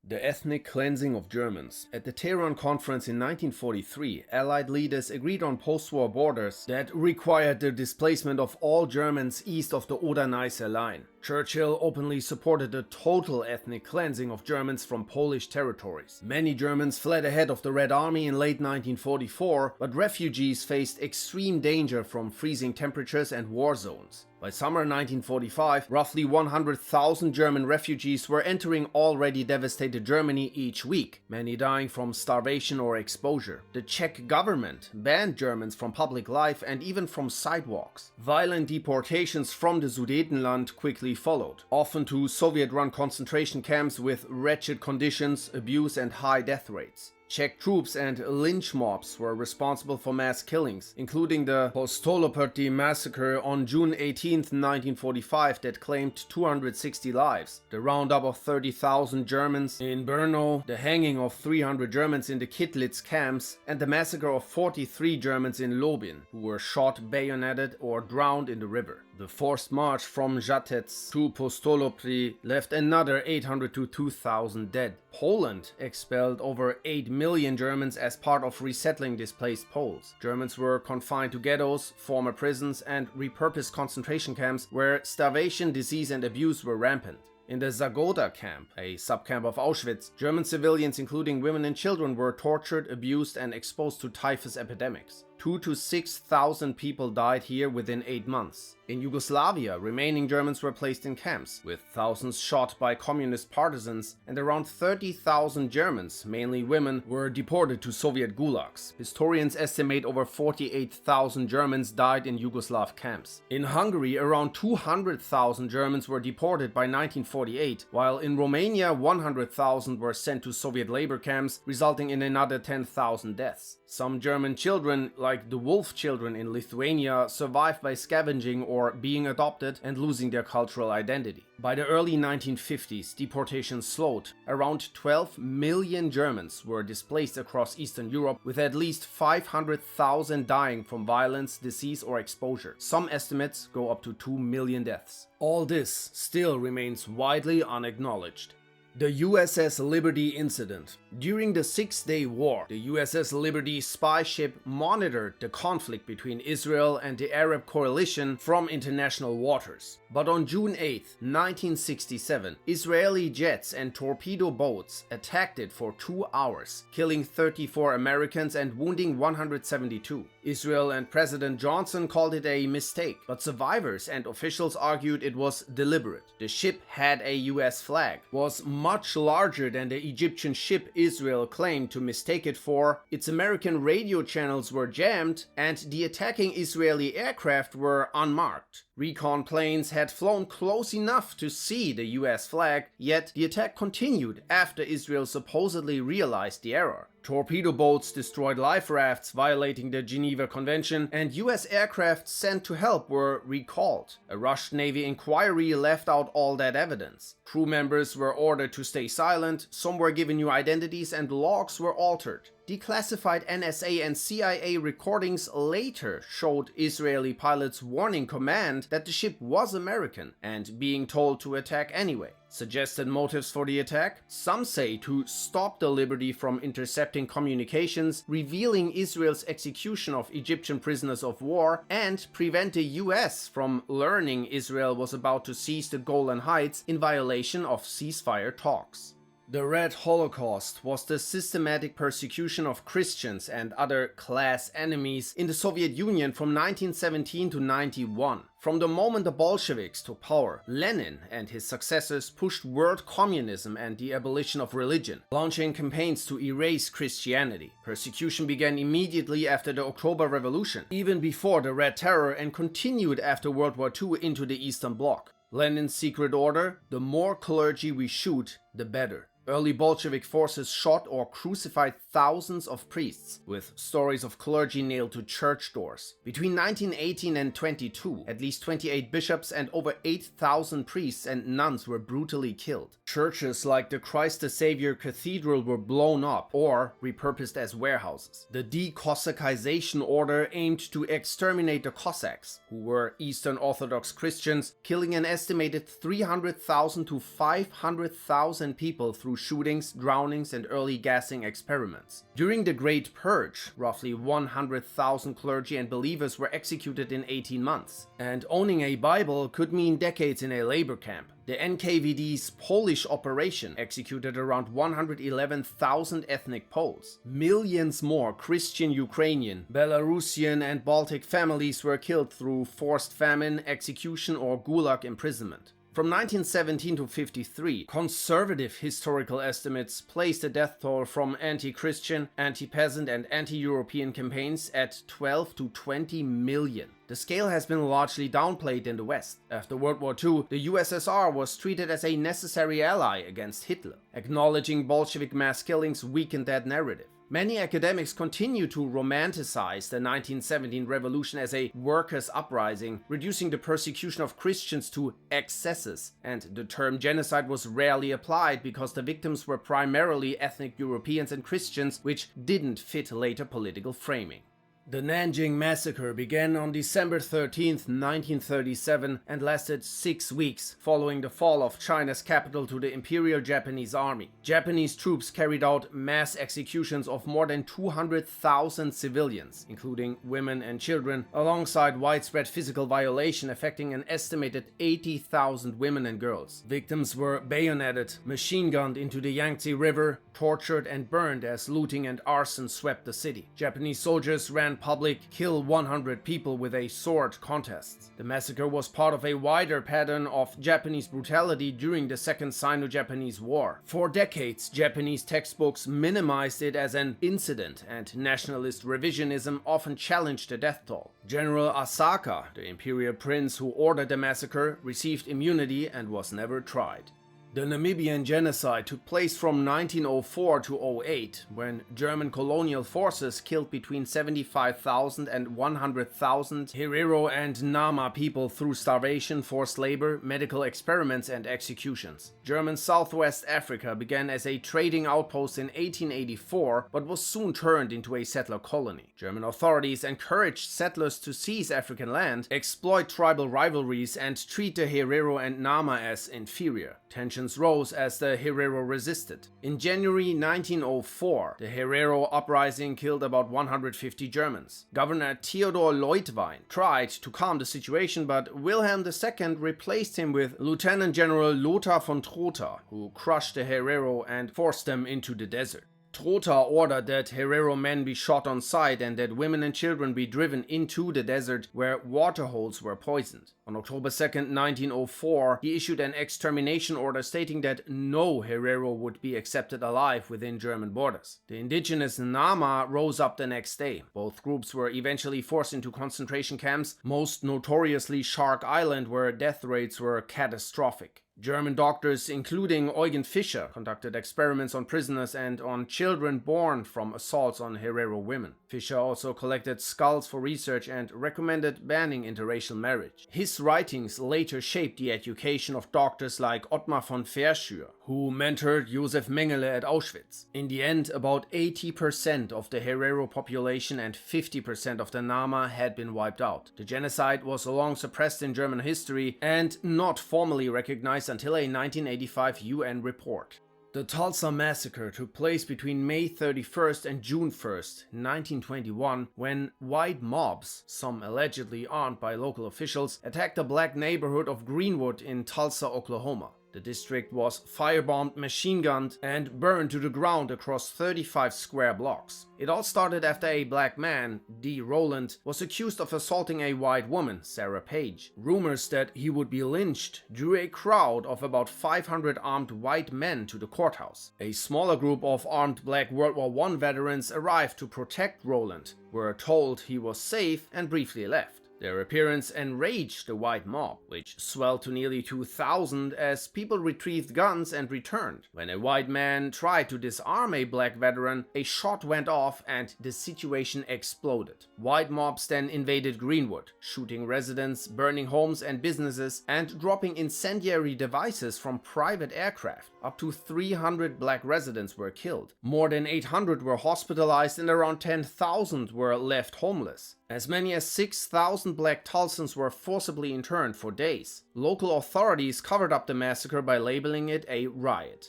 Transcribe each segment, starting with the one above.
The ethnic cleansing of Germans. At the Tehran Conference in 1943, Allied leaders agreed on post-war borders that required the displacement of all Germans east of the Oder-Neisse line. Churchill openly supported a total ethnic cleansing of Germans from Polish territories. Many Germans fled ahead of the Red Army in late 1944, but refugees faced extreme danger from freezing temperatures and war zones. By summer 1945, roughly 100,000 German refugees were entering already devastated Germany each week, many dying from starvation or exposure. The Czech government banned Germans from public life and even from sidewalks. Violent deportations from the Sudetenland quickly followed, often to Soviet-run concentration camps with wretched conditions, abuse and high death rates. Czech troops and lynch mobs were responsible for mass killings, including the Postoloperty Massacre on June 18, 1945 that claimed 260 lives, the roundup of 30,000 Germans in Brno, the hanging of 300 Germans in the Kittlitz camps, and the massacre of 43 Germans in Lobin, who were shot, bayoneted or drowned in the river. The forced march from Žatec to Postolopry left another 800 to 2,000 dead. Poland expelled over 8 million Germans as part of resettling displaced Poles. Germans were confined to ghettos, former prisons, and repurposed concentration camps where starvation, disease, and abuse were rampant. In the Zagoda camp, a subcamp of Auschwitz, German civilians including women and children were tortured, abused, and exposed to typhus epidemics. 2,000 to 6,000 people died here within 8 months. In Yugoslavia, remaining Germans were placed in camps, with thousands shot by communist partisans, and around 30,000 Germans, mainly women, were deported to Soviet gulags. Historians estimate over 48,000 Germans died in Yugoslav camps. In Hungary, around 200,000 Germans were deported by 1948, while in Romania 100,000 were sent to Soviet labor camps, resulting in another 10,000 deaths. Some German children, like the Wolf children in Lithuania, survived by scavenging or being adopted and losing their cultural identity. By the early 1950s, deportations slowed. Around 12 million Germans were displaced across Eastern Europe, with at least 500,000 dying from violence, disease, or exposure. Some estimates go up to 2 million deaths. All this still remains widely unacknowledged. The USS Liberty Incident. During the Six-Day War, the USS Liberty spy ship monitored the conflict between Israel and the Arab coalition from international waters. But on June 8, 1967, Israeli jets and torpedo boats attacked it for 2 hours, killing 34 Americans and wounding 172. Israel and President Johnson called it a mistake, but survivors and officials argued it was deliberate. The ship had a US flag, was much larger than the Egyptian ship Israel claimed to mistake it for, its American radio channels were jammed, and the attacking Israeli aircraft were unmarked. Recon planes had flown close enough to see the US flag, yet the attack continued after Israel supposedly realized the error. Torpedo boats destroyed life rafts, violating the Geneva Convention, and US aircraft sent to help were recalled. A rushed Navy inquiry left out all that evidence. Crew members were ordered to stay silent, some were given new identities, and logs were altered. Declassified NSA and CIA recordings later showed Israeli pilots warning command that the ship was American and being told to attack anyway. Suggested motives for the attack? Some say to stop the Liberty from intercepting communications, revealing Israel's execution of Egyptian prisoners of war, and prevent the US from learning Israel was about to seize the Golan Heights in violation of ceasefire talks. The Red Holocaust was the systematic persecution of Christians and other class enemies in the Soviet Union from 1917 to 1991. From the moment the Bolsheviks took power, Lenin and his successors pushed world communism and the abolition of religion, launching campaigns to erase Christianity. Persecution began immediately after the October Revolution, even before the Red Terror, and continued after World War II into the Eastern Bloc. Lenin's secret order: the more clergy we shoot, the better. Early Bolshevik forces shot or crucified thousands of priests, with stories of clergy nailed to church doors. Between 1918 and 22, at least 28 bishops and over 8,000 priests and nuns were brutally killed. Churches like the Christ the Savior Cathedral were blown up or repurposed as warehouses. The de-Cossacization order aimed to exterminate the Cossacks, who were Eastern Orthodox Christians, killing an estimated 300,000 to 500,000 people through through shootings, drownings, and early gassing experiments. During the Great Purge, roughly 100,000 clergy and believers were executed in 18 months. And owning a Bible could mean decades in a labor camp. The NKVD's Polish operation executed around 111,000 ethnic Poles. Millions more Christian Ukrainian, Belarusian, and Baltic families were killed through forced famine, execution, or gulag imprisonment. From 1917 to 53, conservative historical estimates place the death toll from anti-Christian, anti-peasant, and anti-European campaigns at 12 to 20 million. The scale has been largely downplayed in the West. After World War II, the USSR was treated as a necessary ally against Hitler. Acknowledging Bolshevik mass killings weakened that narrative. Many academics continue to romanticize the 1917 revolution as a workers' uprising, reducing the persecution of Christians to excesses, and the term genocide was rarely applied because the victims were primarily ethnic Europeans and Christians, which didn't fit later political framing. The Nanjing Massacre began on December 13, 1937 and lasted 6 weeks following the fall of China's capital to the Imperial Japanese Army. Japanese troops carried out mass executions of more than 200,000 civilians, including women and children, alongside widespread physical violation affecting an estimated 80,000 women and girls. Victims were bayoneted, machine-gunned into the Yangtze River, tortured and burned as looting and arson swept the city. Japanese soldiers ran public kill 100 people with a sword contests. The massacre was part of a wider pattern of Japanese brutality during the Second Sino-Japanese War. For decades, Japanese textbooks minimized it as an incident, and nationalist revisionism often challenged the death toll. General Asaka, the imperial prince who ordered the massacre, received immunity and was never tried. The Namibian Genocide took place from 1904 to 08, when German colonial forces killed between 75,000 and 100,000 Herero and Nama people through starvation, forced labor, medical experiments, and executions. German Southwest Africa began as a trading outpost in 1884, but was soon turned into a settler colony. German authorities encouraged settlers to seize African land, exploit tribal rivalries, and treat the Herero and Nama as inferior. Tensions rose as the Herero resisted. In January 1904, the Herero Uprising killed about 150 Germans. Governor Theodor Leutwein tried to calm the situation, but Wilhelm II replaced him with Lieutenant General Lothar von Trotha, who crushed the Herero and forced them into the desert. Trotha ordered that Herero men be shot on sight and that women and children be driven into the desert where water holes were poisoned. On October 2, 1904, he issued an extermination order stating that no Herero would be accepted alive within German borders. The indigenous Nama rose up the next day. Both groups were eventually forced into concentration camps, most notoriously Shark Island, where death rates were catastrophic. German doctors, including Eugen Fischer, conducted experiments on prisoners and on children born from assaults on Herero women. Fischer also collected skulls for research and recommended banning interracial marriage. His writings later shaped the education of doctors like Ottmar von Verschür, who mentored Josef Mengele at Auschwitz. In the end, about 80% of the Herero population and 50% of the Nama had been wiped out. The genocide was long suppressed in German history and not formally recognized until a 1985 UN report. The Tulsa Massacre took place between May 31st and June 1st, 1921, when white mobs, some allegedly armed by local officials, attacked the black neighborhood of Greenwood in Tulsa, Oklahoma. The district was firebombed, machine-gunned, and burned to the ground across 35 square blocks. It all started after a black man, D. Rowland, was accused of assaulting a white woman, Sarah Page. Rumors that he would be lynched drew a crowd of about 500 armed white men to the courthouse. A smaller group of armed black World War I veterans arrived to protect Rowland, were told he was safe, and briefly left. Their appearance enraged the white mob, which swelled to nearly 2,000 as people retrieved guns and returned. When a white man tried to disarm a black veteran, a shot went off and the situation exploded. White mobs then invaded Greenwood, shooting residents, burning homes and businesses, and dropping incendiary devices from private aircraft. Up to 300 black residents were killed. More than 800 were hospitalized and around 10,000 were left homeless. As many as 6,000 black Tulsans were forcibly interned for days. Local authorities covered up the massacre by labeling it a riot.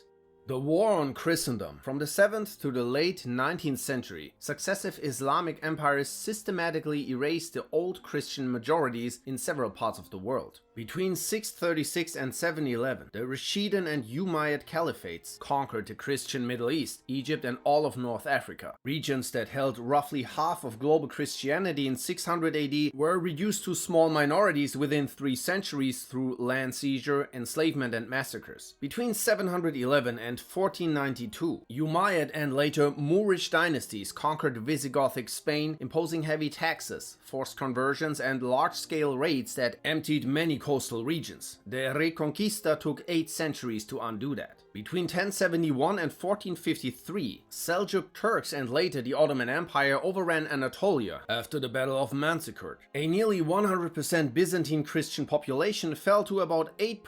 The War on Christendom. From the 7th to the late 19th century, successive Islamic empires systematically erased the old Christian majorities in several parts of the world. Between 636 and 711, the Rashidun and Umayyad caliphates conquered the Christian Middle East, Egypt and all of North Africa. Regions that held roughly half of global Christianity in 600 AD were reduced to small minorities within 3 centuries through land seizure, enslavement and massacres. Between 711 and 1492, Umayyad and later Moorish dynasties conquered Visigothic Spain, imposing heavy taxes, forced conversions and large-scale raids that emptied many coastal regions. The Reconquista took 8 centuries to undo that. Between 1071 and 1453, Seljuk Turks and later the Ottoman Empire overran Anatolia after the Battle of Manzikert. A nearly 100% Byzantine Christian population fell to about 8%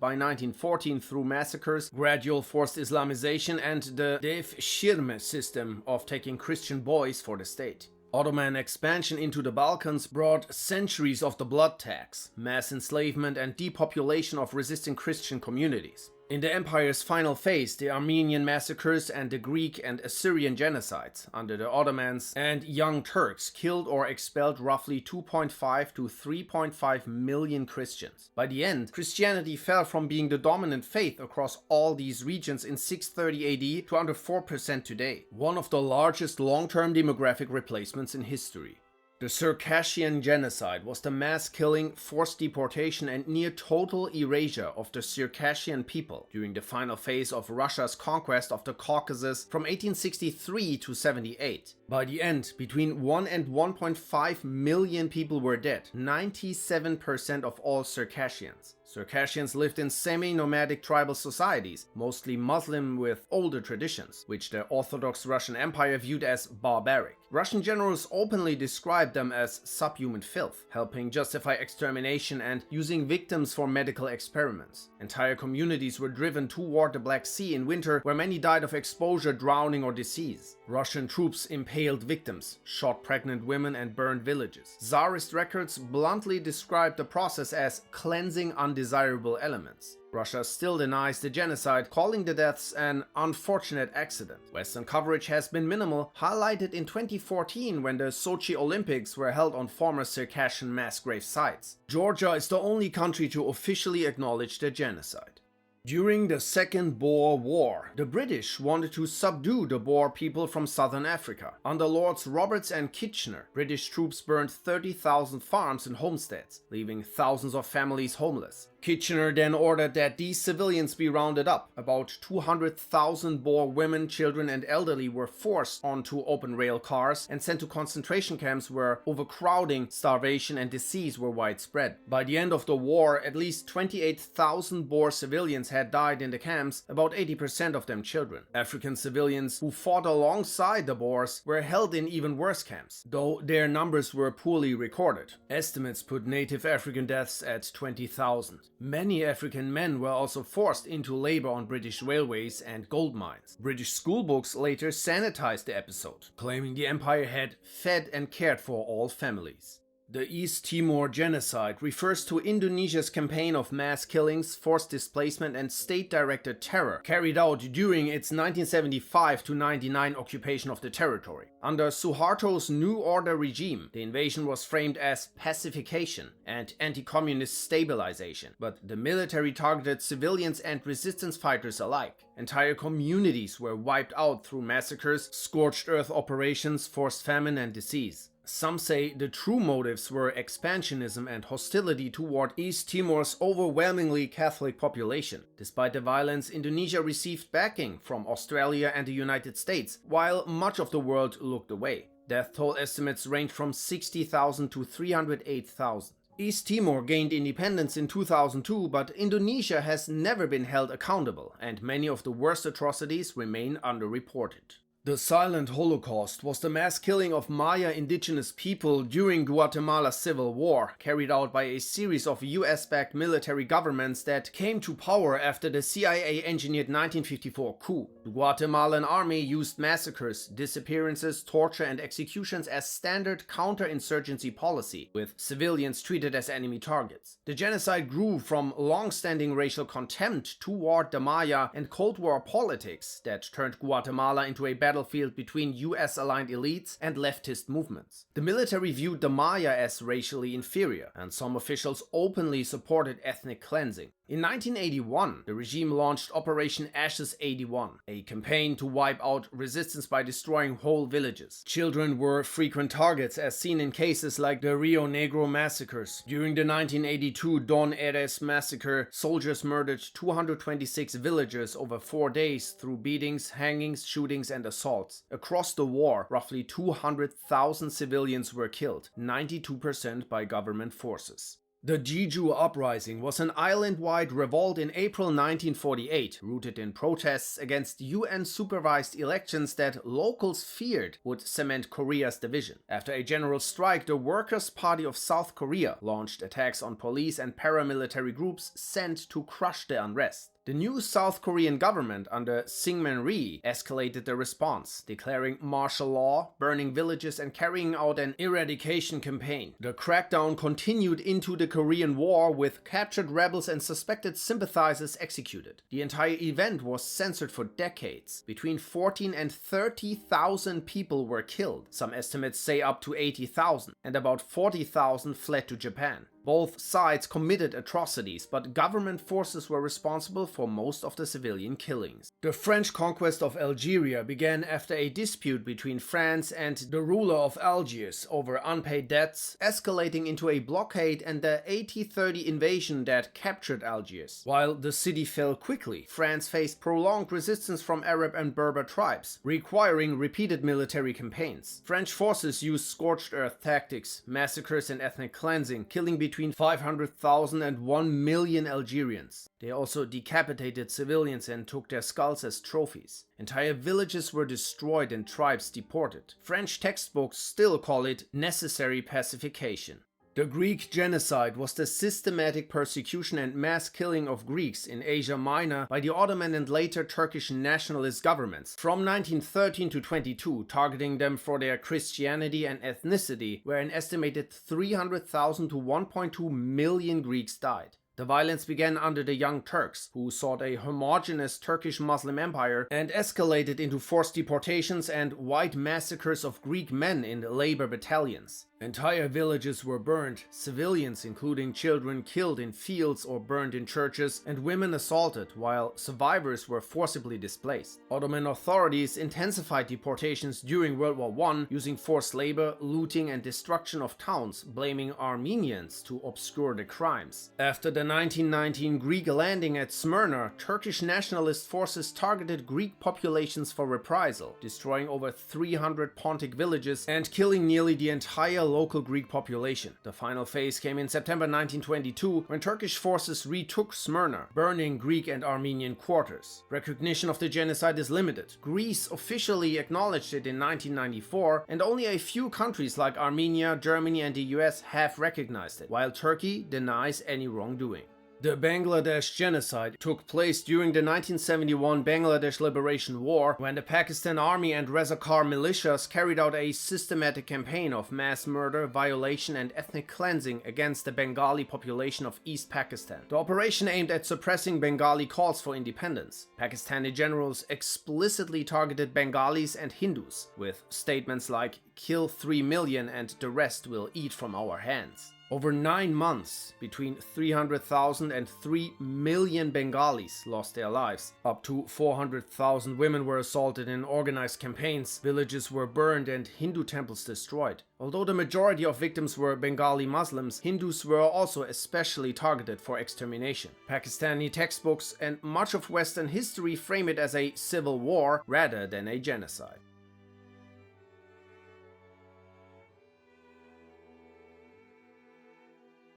by 1914 through massacres, gradual forced Islamization and the Devşirme system of taking Christian boys for the state. Ottoman expansion into the Balkans brought centuries of the blood tax, mass enslavement and depopulation of resisting Christian communities. In the empire's final phase, the Armenian massacres and the Greek and Assyrian genocides under the Ottomans and Young Turks killed or expelled roughly 2.5 to 3.5 million Christians. By the end, Christianity fell from being the dominant faith across all these regions in 630 AD to under 4% today, one of the largest long-term demographic replacements in history. The Circassian Genocide was the mass killing, forced deportation and near total erasure of the Circassian people during the final phase of Russia's conquest of the Caucasus from 1863 to 78. By the end, between 1 and 1.5 million people were dead, 97% of all Circassians. Circassians lived in semi-nomadic tribal societies, mostly Muslim with older traditions, which the Orthodox Russian Empire viewed as barbaric. Russian generals openly described them as subhuman filth, helping justify extermination and using victims for medical experiments. Entire communities were driven toward the Black Sea in winter, where many died of exposure, drowning or disease. Russian troops impaled victims, shot pregnant women and burned villages. Tsarist records bluntly described the process as cleansing undesirable elements. Russia still denies the genocide, calling the deaths an unfortunate accident. Western coverage has been minimal, highlighted in 2014 when the Sochi Olympics were held on former Circassian mass grave sites. Georgia is the only country to officially acknowledge the genocide. During the Second Boer War, the British wanted to subdue the Boer people from southern Africa. Under Lords Roberts and Kitchener, British troops burned 30,000 farms and homesteads, leaving thousands of families homeless. Kitchener then ordered that these civilians be rounded up. About 200,000 Boer women, children and elderly were forced onto open rail cars and sent to concentration camps where overcrowding, starvation and disease were widespread. By the end of the war, at least 28,000 Boer civilians had died in the camps, about 80% of them children. African civilians who fought alongside the Boers were held in even worse camps, though their numbers were poorly recorded. Estimates put native African deaths at 20,000. Many African men were also forced into labor on British railways and gold mines. British schoolbooks later sanitized the episode, claiming the empire had fed and cared for all families. The East Timor Genocide refers to Indonesia's campaign of mass killings, forced displacement and state-directed terror carried out during its 1975-99 occupation of the territory. Under Suharto's New Order regime, the invasion was framed as pacification and anti-communist stabilization, but the military targeted civilians and resistance fighters alike. Entire communities were wiped out through massacres, scorched earth operations, forced famine and disease. Some say the true motives were expansionism and hostility toward East Timor's overwhelmingly Catholic population. Despite the violence, Indonesia received backing from Australia and the United States, while much of the world looked away. Death toll estimates range from 60,000 to 308,000. East Timor gained independence in 2002, but Indonesia has never been held accountable, and many of the worst atrocities remain underreported. The Silent Holocaust was the mass killing of Maya indigenous people during Guatemala's civil war, carried out by a series of US-backed military governments that came to power after the CIA-engineered 1954 coup. The Guatemalan army used massacres, disappearances, torture and executions as standard counterinsurgency policy, with civilians treated as enemy targets. The genocide grew from long-standing racial contempt toward the Maya and Cold War politics that turned Guatemala into a battlefield between US-aligned elites and leftist movements. The military viewed the Maya as racially inferior, and some officials openly supported ethnic cleansing. In 1981, the regime launched Operation Ashes 81, a campaign to wipe out resistance by destroying whole villages. Children were frequent targets, as seen in cases like the Rio Negro massacres. During the 1982 Don Eres massacre, soldiers murdered 226 villagers over 4 days through beatings, hangings, shootings, and assaults. Across the war, roughly 200,000 civilians were killed, 92% by government forces. The Jeju Uprising was an island-wide revolt in April 1948, rooted in protests against UN-supervised elections that locals feared would cement Korea's division. After a general strike, the Workers' Party of South Korea launched attacks on police and paramilitary groups sent to crush the unrest. The new South Korean government under Syngman Rhee escalated the response, declaring martial law, burning villages, and carrying out an eradication campaign. The crackdown continued into the Korean War, with captured rebels and suspected sympathizers executed. The entire event was censored for decades. Between 14 and 30,000 people were killed. Some estimates say up to 80,000, and about 40,000 fled to Japan. Both sides committed atrocities, but government forces were responsible for most of the civilian killings. The French conquest of Algeria began after a dispute between France and the ruler of Algiers over unpaid debts, escalating into a blockade and the 80-30 invasion that captured Algiers. While the city fell quickly, France faced prolonged resistance from Arab and Berber tribes, requiring repeated military campaigns. French forces used scorched earth tactics, massacres and ethnic cleansing, killing between 500,000 and 1 million Algerians. They also decapitated civilians and took their skulls as trophies. Entire villages were destroyed and tribes deported. French textbooks still call it necessary pacification. The Greek genocide was the systematic persecution and mass killing of Greeks in Asia Minor by the Ottoman and later Turkish nationalist governments from 1913 to 22, targeting them for their Christianity and ethnicity, where an estimated 300,000 to 1.2 million Greeks died. The violence began under the Young Turks, who sought a homogeneous Turkish Muslim empire, and escalated into forced deportations and white massacres of Greek men in labor battalions. Entire villages were burned, civilians, including children, killed in fields or burned in churches, and women assaulted, while survivors were forcibly displaced. Ottoman authorities intensified deportations during World War I, using forced labor, looting, and destruction of towns, blaming Armenians to obscure the crimes. After the 1919 Greek landing at Smyrna, Turkish nationalist forces targeted Greek populations for reprisal, destroying over 300 Pontic villages and killing nearly the entire local Greek population. The final phase came in September 1922, when Turkish forces retook Smyrna, burning Greek and Armenian quarters. Recognition of the genocide is limited. Greece officially acknowledged it in 1994, and only a few countries like Armenia, Germany, and the US have recognized it, while Turkey denies any wrongdoing. The Bangladesh genocide took place during the 1971 Bangladesh Liberation War, when the Pakistan Army and Razakar militias carried out a systematic campaign of mass murder, violation, and ethnic cleansing against the Bengali population of East Pakistan. The operation aimed at suppressing Bengali calls for independence. Pakistani generals explicitly targeted Bengalis and Hindus, with statements like, "Kill 3 million and the rest will eat from our hands." Over 9 months, between 300,000 and 3 million Bengalis lost their lives. Up to 400,000 women were assaulted in organized campaigns, villages were burned, and Hindu temples destroyed. Although the majority of victims were Bengali Muslims, Hindus were also especially targeted for extermination. Pakistani textbooks and much of Western history frame it as a civil war rather than a genocide.